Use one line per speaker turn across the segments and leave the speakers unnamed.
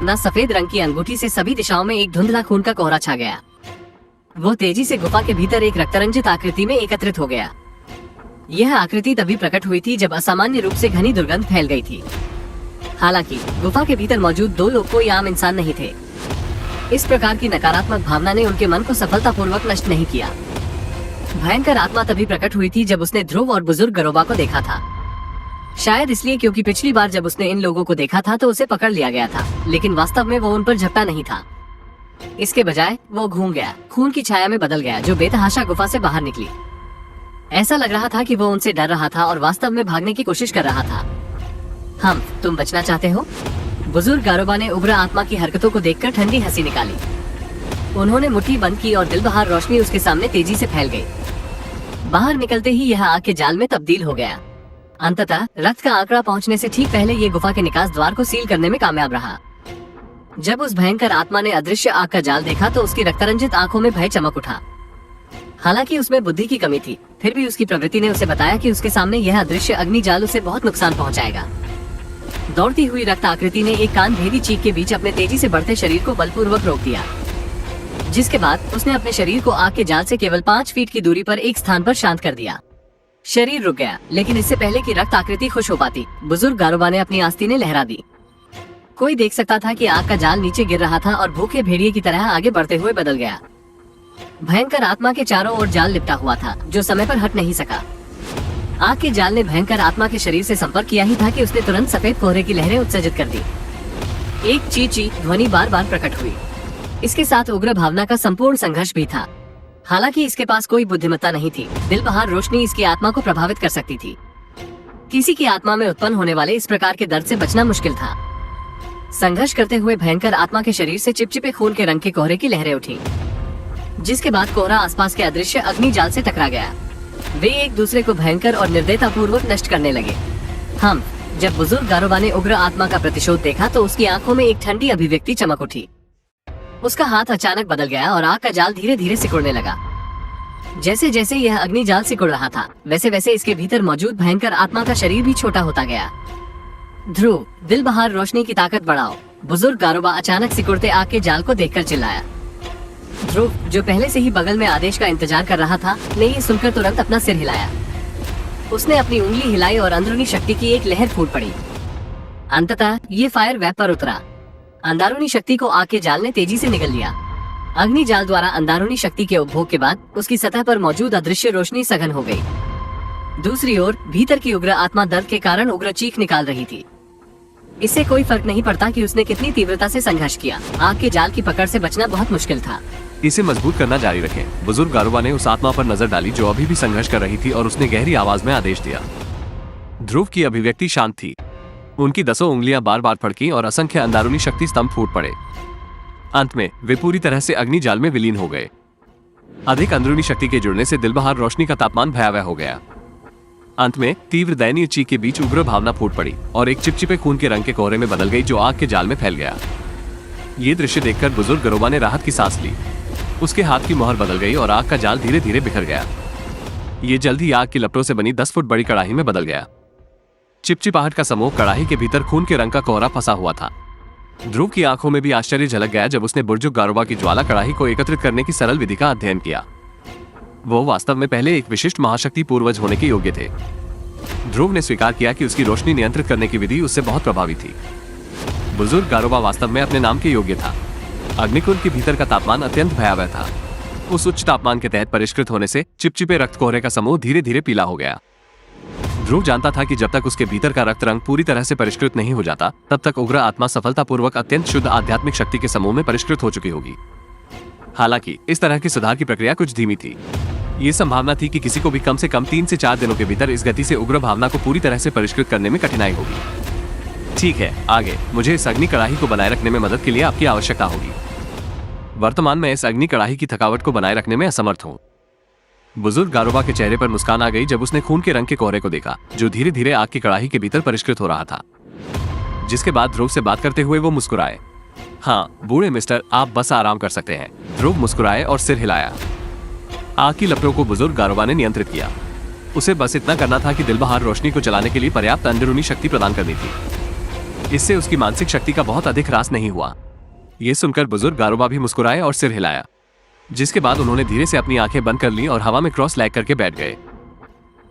अपना सफेद रंग की अंगूठी से सभी दिशाओं में एक धुंधला खून का कोहरा छा गया। वो तेजी से गुफा के भीतर एक रक्तरंजित आकृति में एकत्रित हो गया। यह आकृति तभी प्रकट हुई थी जब असामान्य रूप से घनी दुर्गंध फैल गई थी। हालांकि गुफा के भीतर मौजूद दो लोग कोई आम इंसान नहीं थे। इस प्रकार की नकारात्मक भावना ने उनके मन को सफलतापूर्वक नष्ट नहीं किया। भयंकर आत्मा तभी प्रकट हुई थी जब उसने ध्रुव और बुजुर्ग गरोबा को देखा था। शायद इसलिए क्योंकि पिछली बार जब उसने इन लोगों को देखा था तो उसे पकड़ लिया गया था, लेकिन वास्तव में वो उन पर झपटा नहीं था। इसके बजाय वो घूम गया, खून की छाया में बदल गया, जो बेतहाशा गुफा से बाहर निकली। ऐसा लग रहा था कि वो उनसे डर रहा था और वास्तव में भागने की कोशिश कर रहा था। तुम बचना चाहते हो? बुजुर्ग गारोबा ने उग्र आत्मा की हरकतों को देखकर ठंडी हंसी निकाली। उन्होंने मुट्ठी बंद की और दिल बहार रोशनी उसके सामने तेजी से फैल गई। बाहर निकलते ही यह आग के जाल में तब्दील हो गया। अंततः रक्त का आंकड़ा पहुंचने से ठीक पहले ये गुफा के निकास द्वार को सील करने में कामयाब रहा। जब उस भयंकर आत्मा ने अदृश्य आग का जाल देखा तो उसकी रक्तरंजित आंखों में भय चमक उठा। हालांकि उसमें बुद्धि की कमी थी, फिर भी उसकी प्रवृत्ति ने उसे बताया कि उसके सामने यह अदृश्य अग्नि जाल उसे बहुत नुकसान पहुंचाएगा। दौड़ती हुई रक्त आकृति ने एक कान भेदी चीख के बीच अपने तेजी से बढ़ते शरीर को बलपूर्वक रोक दिया, जिसके बाद उसने अपने शरीर को आग के जाल से केवल 5 फीट की दूरी पर एक स्थान पर शांत कर दिया। शरीर रुक गया, लेकिन इससे पहले कि रक्त आकृति खुश हो पाती, बुजुर्ग गारोबा ने अपनी आस्तीनें लहरा दी। कोई देख सकता था कि आग का जाल नीचे गिर रहा था और भूखे भेड़िए की तरह आगे बढ़ते हुए बदल गया। भयंकर आत्मा के चारों ओर जाल लिपटा हुआ था, जो समय पर हट नहीं सका। आग के जाल ने भयंकर आत्मा के शरीर से संपर्क किया ही था कि उसने तुरंत सफेद कोहरे की लहरें उत्सर्जित कर दी। एक ची ची ध्वनि बार बार प्रकट हुई। इसके साथ उग्र भावना का संपूर्ण संघर्ष भी था। हालांकि इसके पास कोई बुद्धिमत्ता नहीं थी, दिल बहार रोशनी इसकी आत्मा को प्रभावित कर सकती थी। किसी की आत्मा में उत्पन्न होने वाले इस प्रकार के दर्द से बचना मुश्किल था। संघर्ष करते हुए भयंकर आत्मा के शरीर से चिपचिपे खून के रंग के कोहरे की लहरें उठी, जिसके बाद कोहरा आसपास के अदृश्य अग्नि जाल से टकरा गया। वे एक दूसरे को भयंकर और निर्दयतापूर्वक नष्ट करने लगे। जब बुजुर्ग गारोबा ने उग्र आत्मा का प्रतिशोध देखा तो उसकी आंखों में एक ठंडी अभिव्यक्ति चमक उठी। उसका हाथ अचानक बदल गया और आग का जाल धीरे धीरे सिकुड़ने लगा। जैसे जैसे यह अग्नि जाल सिकुड़ रहा था, वैसे वैसे इसके भीतर मौजूद भयंकर आत्मा का शरीर भी छोटा होता गया। ध्रुव, दिल बहार रोशनी की ताकत बढ़ाओ, बुजुर्ग गारोबा अचानक सिकुड़ते आग के जाल को देखकर चिल्लाया। ध्रुव, जो पहले से ही बगल में आदेश का इंतजार कर रहा था, ने ये सुनकर तुरंत अपना सिर हिलाया। उसने अपनी उंगली हिलाई और अंदरूनी शक्ति की एक लहर फूट पड़ी। अंततः ये फायर वेब पर उतरा। अंदरूनी शक्ति को आग के जाल ने तेजी से निगल लिया। अग्नि जाल द्वारा अंदरूनी शक्ति के उपभोग के बाद उसकी सतह पर मौजूद अदृश्य रोशनी सघन हो गई। दूसरी ओर भीतर की उग्र आत्मा दर्द के कारण उग्र चीख निकाल रही थी। इससे कोई फर्क नहीं पड़ता कि उसने कितनी तीव्रता से संघर्ष किया, आग के जाल की पकड़ से बचना बहुत मुश्किल था।
इसे मजबूत करना जारी रखें। बुजुर्ग गारोबा ने उस आत्मा पर नजर डाली जो अभी भी संघर्ष कर रही थी और उसने गहरी आवाज में आदेश दिया। ध्रुव की अभिव्यक्ति शांत थी। उनकी 10 उंगलियां बार बार फड़की और असंख्य अंदरूनी शक्ति स्तंभ फूट पड़े। अंत में वे पूरी तरह से अग्नि जाल में विलीन हो गए। अधिक अंदरूनी शक्ति के जुड़ने से दिलबहार रोशनी का तापमान भयावह हो गया। अंत में तीव्र दयनीय चीख के बीच उग्र भावना फूट पड़ी और एक चिपचिपे खून के रंग के कोहरे में बदल गई, जो आग के जाल में फैल गया। ये दृश्य देखकर बुजुर्ग गारोबा ने राहत की सांस ली। उसके हाथ की मोहर बदल गई और आग का जाल धीरे धीरे बिखर गया। ये जल्द ही आग की लपटों से बनी 10 फुट बड़ी कड़ाही में बदल गया। चिपचिपाहट का समूह कड़ाही के भीतर खून के रंग का कोहरा फंसा हुआ था। ध्रुव की आंखों में भी आश्चर्य झलक गया जब उसने बुजुर्ग गारोबा की ज्वाला कड़ाही को एकत्रित करने की सरल विधि का अध्ययन किया। वो वास्तव में पहले एक विशिष्ट महाशक्ति पूर्वज होने के योग्य थे। ध्रुव ने स्वीकार किया कि उसकी रोशनी नियंत्रित करने की विधि उससे बहुत प्रभावी थी। बुजुर्ग गारोबा वास्तव में अपने नाम के योग्य था। अग्निकुंड के भीतर का तापमान अत्यंत भयावह था। उस उच्च तापमान के तहत परिष्कृत होने से चिपचिपे रक्त कोहरे का समूह धीरे धीरे पीला हो गया। ध्रुव जानता था कि जब तक उसके भीतर का रक्त रंग पूरी तरह से परिष्कृत नहीं हो जाता, तब तक उग्र आत्मा सफलतापूर्वक अत्यंत शुद्ध आध्यात्मिक शक्ति के समूह में परिष्कृत हो चुकी होगी। हालांकि इस तरह की सुधार की प्रक्रिया कुछ धीमी थी। ये संभावना थी कि किसी को भी कम से कम 3 से 4 दिनों के भीतर इस गति से उग्र भावना को पूरी तरह से परिष्कृत करने में कठिनाई होगी। ठीक है, आगे मुझे इस अग्नि कड़ाही को बनाए रखने में मदद के लिए आपकी आवश्यकता होगी। वर्तमान में इस अग्नि कड़ाही की थकावट को बनाए रखने में असमर्थ हूँ। बुजुर्ग गारोबा के चेहरे पर मुस्कान आ गई जब उसने खून के रंग के कोहरे को देखा, जो धीरे धीरे आग की कड़ाही के भीतर परिष्कृत हो रहा था। जिसके बाद ध्रुव से बात करते हुए वो मुस्कुराए। हाँ बूढ़े मिस्टर, आप बस आराम कर सकते हैं। ध्रुव मुस्कुराए और सिर हिलाया। आग की लपटों को बुजुर्ग गारोबा ने नियंत्रित किया। उसे बस इतना करना था कि दिलबहार रोशनी को चलाने के लिए पर्याप्त अंदरूनी शक्ति प्रदान करनी थी। इससे उसकी मानसिक शक्ति का बहुत अधिक ह्रास नहीं हुआ। ये सुनकर बुजुर्ग गारोबा भी मुस्कुराए और सिर हिलाया, जिसके बाद उन्होंने धीरे से अपनी आंखें बंद कर ली और हवा में क्रॉस लैग करके बैठ गए।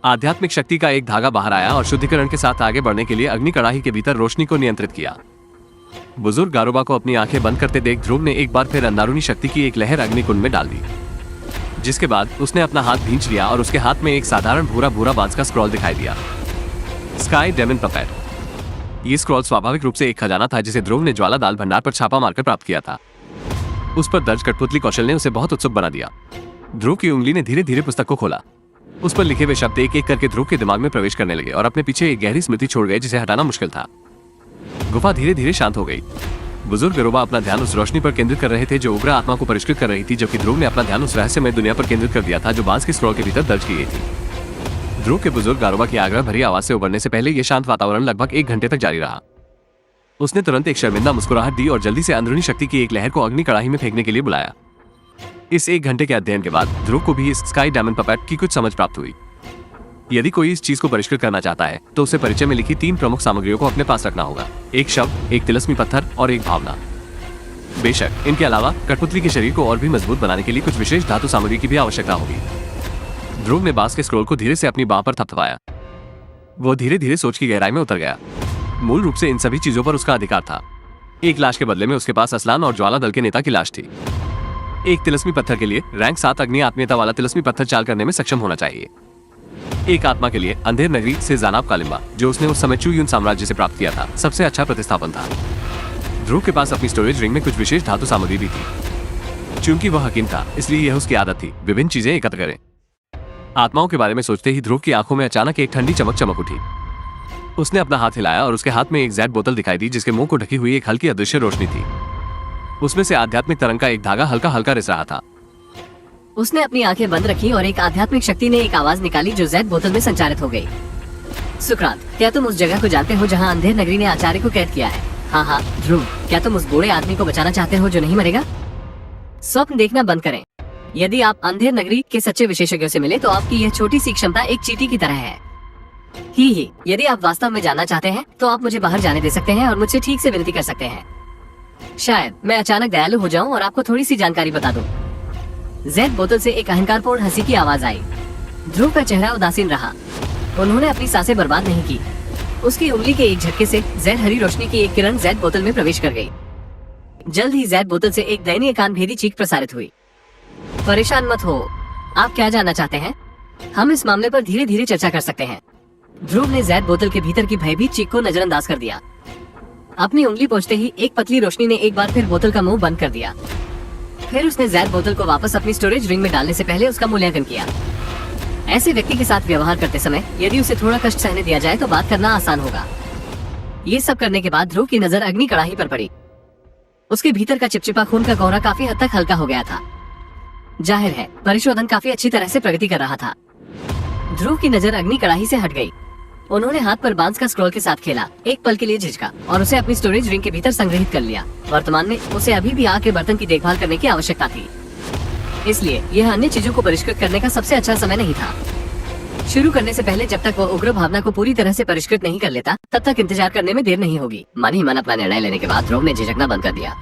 आध्यात्मिक शक्ति का एक धागा बाहर आया और शुद्धिकरण के साथ आगे बढ़ने के लिए अग्नि कड़ाही के भीतर रोशनी को नियंत्रित किया। बुजुर्ग गारोबा को अपनी आंखें बंद करते देख ध्रुव ने एक बार फिर अंधारूनी शक्ति की एक लहर अग्निकुंड में डाल दी, जिसके बाद उसने अपना हाथ भींच लिया और उसके हाथ में एक साधारण भूरा भूरा बांस का स्क्रॉल दिखाई दिया, स्काई डेमन पपेट। ये स्क्रॉल स्वाभाविक रूप से एक खजाना था जिसे ध्रुव ने ज्वाला दाल भंडार पर छापा मारकर प्राप्त किया था। उस पर दर्ज कठपुतली कौशल ने उसे बहुत उत्सुक बना दिया। ध्रुव की उंगली ने धीरे धीरे पुस्तक को खोला। उस पर लिखे हुए शब्द एक एक करके ध्रुव के दिमाग में प्रवेश करने लगे और अपने पीछे एक गहरी स्मृति छोड़ गए जिसे हटाना मुश्किल था। गुफा धीरे धीरे शांत हो गई। बुजुर्ग गारोबा अपना ध्यान उस रोशनी पर केंद्रित कर रहे थे जो उग्र आत्मा को परिष्कृत कर रही थी, जबकि ध्रुव ने अपना ध्यान उस रहस्यमय दुनिया पर केंद्रित कर दिया था जो बांस के स्क्रॉल के भीतर दर्ज की गई थी। ध्रुव के बुजुर्ग गारोबा की आग्रह भरी आवाज से उबरने से पहले यह शांत वातावरण लगभग 1 घंटे तक जारी रहा। उसने तुरंत एक शर्मिंदा मुस्कुराहट दी और जल्दी से अंदरूनी शक्ति की एक लहर को अग्नि कड़ाही में फेंकने के लिए बुलाया। इस 1 घंटे के अध्ययन के बाद ध्रुव को भी इस स्काई डायमंड पपेट की कुछ समझ प्राप्त हुई। यदि कोई इस चीज को परिष्कृत करना चाहता है तो उसे परिचय में लिखी 3 प्रमुख सामग्रियों को अपने पास रखना होगा, एक शब्द, एक तिलस्मी पत्थर और एक भावना। बेशक इनके अलावा कठपुतली के शरीर को और भी मजबूत बनाने के लिए कुछ विशेष धातु सामग्री की भी आवश्यकता होगी। ध्रुव ने बांस के स्क्रोल को धीरे से अपनी बांह पर थपथपाया। वो धीरे धीरे सोच की गहराई में उतर गया। मूल रूप से इन सभी चीजों पर उसका अधिकार था। एक लाश के बदले में उसके पास असलान और ज्वाला दल के नेता की लाश थी। एक तिलस्मी पत्थर के लिए रैंक 7 अग्नि आत्मीयता वाला तिलस्मी पत्थर चाल करने में सक्षम होना चाहिए। एक आत्मा के लिए अंधेर नगरी से जानाब कालिम्बा, जो उसने उस समय चुयुन साम्राज्य से प्राप्त किया था, सबसे अच्छा प्रतिस्थापन था। ध्रुव के पास अपनी स्टोरेज रिंग में कुछ विशेष धातु सामग्री भी थी। चूंकि वह हकीम था, इसलिए यह उसकी आदत थी विभिन्न चीजें एकत्र करें। आत्माओं के बारे में सोचते ही ध्रुव की आंखों में अचानक एक ठंडी चमक चमक उठी। उसने अपना हाथ हिलाया और उसके हाथ में एक जैड बोतल दिखाई दी जिसके मुंह को ढकी हुई एक हल्की अदृश्य रोशनी थी। उसमें से आध्यात्मिक तरंग का एक धागा हल्का हल्का रिस रहा था।
उसने अपनी आंखें बंद रखी और एक आध्यात्मिक शक्ति ने एक आवाज निकाली जो जैड बोतल में संचारित हो गई। सुकरात, क्या तुम उस जगह को जानते हो जहाँ अंधेर नगरी ने आचार्य को कैद किया है? हाँ हाँ। ध्रुव, क्या तुम उस बूढ़े आदमी को बचाना चाहते हो जो नहीं मरेगा? स्वप्न देखना बंद करें। यदि आप अंधेर नगरी के सच्चे विशेषज्ञों से मिले तो आपकी यह छोटी सी क्षमता एक चींटी की तरह है। ही यदि आप वास्तव में जानना चाहते हैं तो आप मुझे बाहर जाने दे सकते हैं और मुझसे ठीक से विनती कर सकते हैं। शायद मैं अचानक दयालु हो जाऊं और आपको थोड़ी सी जानकारी बता दूं। जैड बोतल से एक अहंकारपूर्ण हंसी की आवाज आई। ध्रुव का चेहरा उदासीन रहा। उन्होंने अपनी सांसें बर्बाद नहीं की। उसकी उंगली के एक झटके से जैड हरी रोशनी की एक किरण जैड बोतल में प्रवेश कर गई। जल्द ही जैड बोतल से एक दयनीय कान भेदी चीख प्रसारित हुई। परेशान मत हो। आप क्या जानना चाहते हैं? हम इस मामले पर धीरे धीरे चर्चा कर सकते हैं। ध्रुव ने जैड बोतल के भीतर की भयभीत चीख को नजरअंदाज कर दिया। अपनी उंगली पहुंचते ही एक पतली रोशनी ने एक बार फिर बोतल का मुंह बंद कर दिया। फिर उसने जैड बोतल को वापस अपनी स्टोरेज रिंग में डालने से पहले उसका मूल्यांकन किया। ऐसे व्यक्ति के साथ व्यवहार करते समय यदि उसे थोड़ा कष्ट सहने दिया जाए तो बात करना आसान होगा। ये सब करने के बाद ध्रुव की नजर अग्नि कड़ाही पर पड़ी। उसके भीतर का चिपचिपा खून का कोहरा काफी हद तक हल्का हो गया था। जाहिर है परिशोधन काफी अच्छी तरह से प्रगति कर रहा था। ध्रुव की नजर अग्नि कड़ाही से हट गई। उन्होंने हाथ पर बांस का स्क्रॉल के साथ खेला, एक पल के लिए झिझका और उसे अपनी स्टोरेज रिंग के भीतर संग्रहित कर लिया। वर्तमान में उसे अभी भी आग के बर्तन की देखभाल करने की आवश्यकता थी, इसलिए यह अन्य चीजों को परिष्कृत करने का सबसे अच्छा समय नहीं था। शुरू करने से पहले जब तक वो उग्र भावना को पूरी तरह से परिष्कृत नहीं कर लेता तब तक इंतजार करने में देर नहीं होगी। मन ही मन अपना निर्णय लेने के बाद ध्रुव ने झिझकना बंद कर दिया।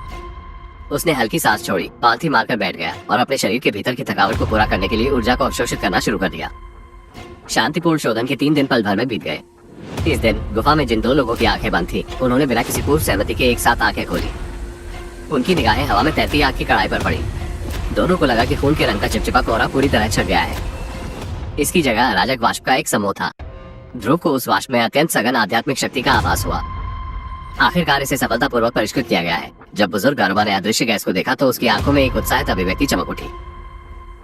उसने हल्की सांस छोड़ी, पालथी मारकर बैठ गया और अपने शरीर के भीतर की थकावट को पूरा करने के लिए ऊर्जा को अवशोषित करना शुरू कर दिया। शांतिपूर्ण शोधन के 3 दिन पल भर में बीत गए। इस दिन गुफा में जिन 2 लोगों की आंखें बंद थी उन्होंने बिना किसी पूर्व सहमति के एक साथ आंखें खोली। उनकी निगाहें हवा में तैरती आग की कड़ाई पर पड़ी। दोनों को लगा कि खून के रंग का चिपचिपा कोहरा पूरी तरह छट गया है। इसकी जगह अराजक वाष्प का एक समूह था। ध्रुव को उस वाष्प में अत्यंत सघन आध्यात्मिक शक्ति का आभास हुआ। आखिरकार इसे सफलतापूर्वक परिष्कृत किया गया है। जब बुजुर्ग गारोबा ने अदृश्य गैस को देखा तो उसकी आंखों में एक उत्साहित अभिव्यक्ति चमक उठी।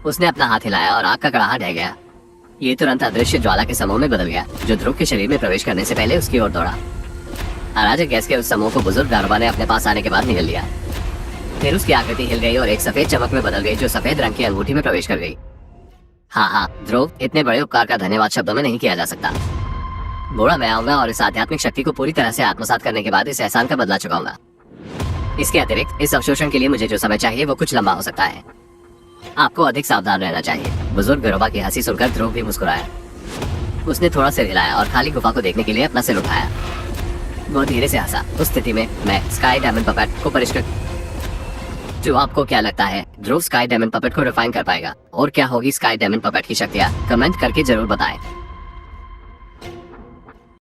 उसने अपना हाथ हिलाया और आग का कड़ाहा ढह गया। ये तुरंत अदृश्य ज्वाला के समूह में बदल गया जो ध्रुव के शरीर में प्रवेश करने से पहले उसकी ओर दौड़ा। अराजक गैस के उस समूह को बुजुर्ग गारोबा ने अपने पास आने के बाद निगल लिया। फिर उसकी आकृति हिल गई और एक सफेद चमक में बदल गई जो सफेद रंग की अंगूठी में प्रवेश कर गई। हाँ, ध्रुव, इतने बड़े उपकार का धन्यवाद शब्दों में नहीं किया जा सकता। बूढ़ा मैं आऊंगा और इस आध्यात्मिक शक्ति को पूरी तरह से आत्मसात करने के बाद इस एहसान का बदला चुकाऊंगा। इसके अतिरिक्त इस अवशोषण के लिए मुझे जो समय चाहिए वो कुछ लंबा हो सकता है। आपको अधिक सावधान रहना चाहिए। बुजुर्ग गारोबा की हंसी सुनकर ध्रुव भी मुस्कुराया। उसने थोड़ा सिर हिलाया और खाली गुफा को देखने के लिए अपना सिर उठाया। वो धीरे से हंसा। उस स्थिति में मैं स्काई डायमंड पपेट को परिष्कृत। जो आपको क्या लगता है ध्रुव स्काई डायमंड पपेट को रिफाइन कर पाएगा? और क्या होगी स्काई डायमंड पपेट की शक्तियाँ? कमेंट करके जरूर बताएं।